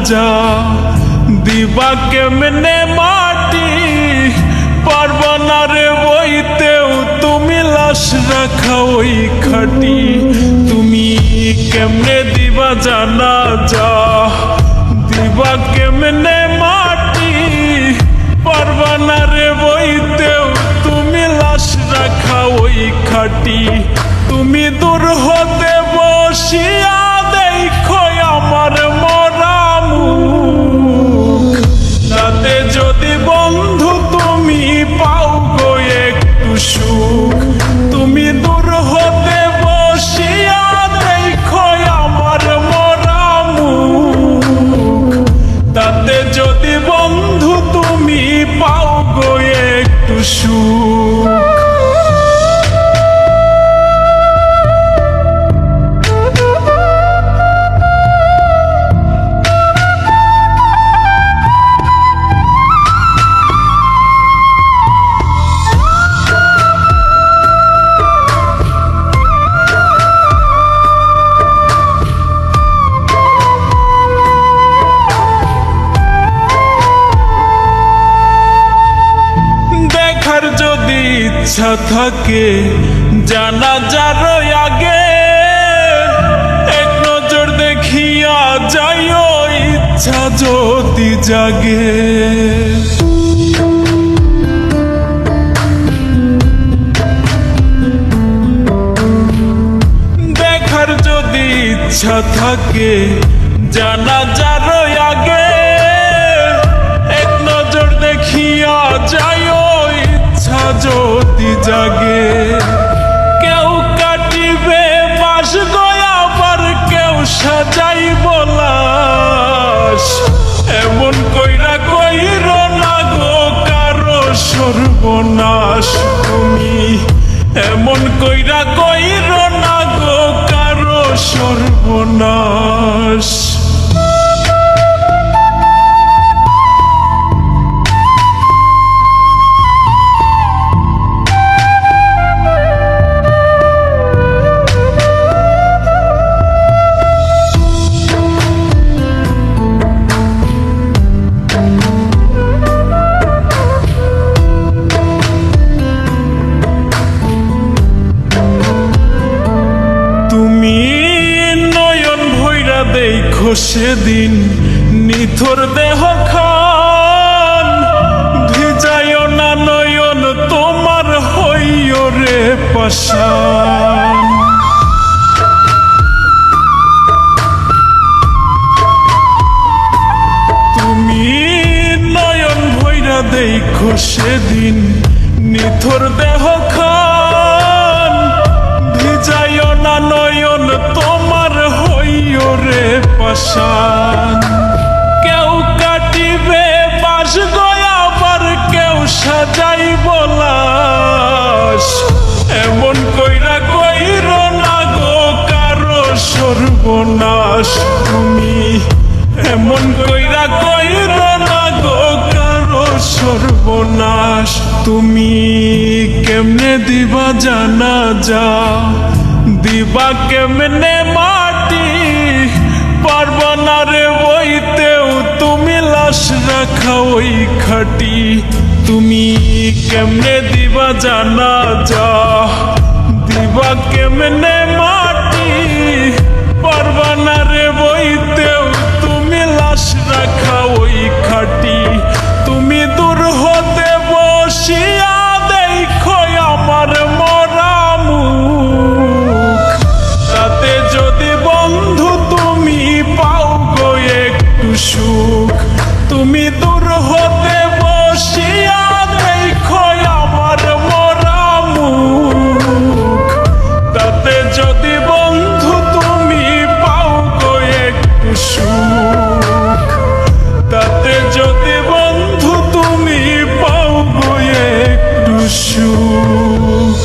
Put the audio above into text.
যা দিবা কেমনে মাটি পারবা না রে বইতেও তুমি লাশ রাখা ওই খাটি তুমি কেমনে দিবা জানা যা দিবা কেমনে মাটি পারবা না রে বইতেও তুমি লাশ রাখা ওই খাটি তুমি দূর হতে বসিয়া দেখো আমার মরা মুখ তাতে যদি বন্ধু তুমি পাও গো একটু সুখ তুমি দূর হতে বসিয়া দেখো আমার মরা মুখ তাতে যদি বন্ধু তুমি পাও গো একটু সুখ যদি ইচ্ছা থাকে জানাজার আগে এক নজর দেখিয়া যাইও ইচ্ছা যদি জাগে দেখার যদি ইচ্ছা থাকে জানাজার আগে এক নজর দেখিয়া যাইও যদি জাগে কেউ কাটিবে বাস গয়াবার কেউ সাজাইব লাশ এমন কইরা কইর না গো কারো সর্বনাশ তুমি এমন কইরা কইর না গো কারো সর্বনাশ দেখো সেদিন নিথর দেহ খান ভিজায় না নয়ন তোমার হইও রে পাশান তুমি নয়ন ভৈরা দেখো সেদিন নিথর দেহ খান ভিজায় না নয়ন তোমার হইও রে পাশান কেউ কাটিবে বাস গয়াবার কেউ সাজাইব লাশ এমন কইরা কইর না গো কারো সর্বনাশ তুমি এমন কইরা কইর না গো কারো সর্বনাশ তুমি কেমনে দিবা জানা যা দিবা কেমনে মাটি পারবা না রে বইতেও তুমি লাশ রাখা ওই খাটি তুমি কেমনে দিবা জানা যা দিবা কেমনে মাটি পারবা না রে বইতেও তুমি লাশ রাখা ওই খাটি তুমি দূর হতে বসিয়া দেখো আমার মরা মুখ তাতে যদি বন্ধু তুমি পাও গো একটু সুখ তুমি দূর হতে বসিয়া দেখো আমার মরা মুখ তাতে যদি বন্ধু তুমি পাও গো একটু সুখ তাতে যদি বন্ধু তুমি পাও গো একটু সুখ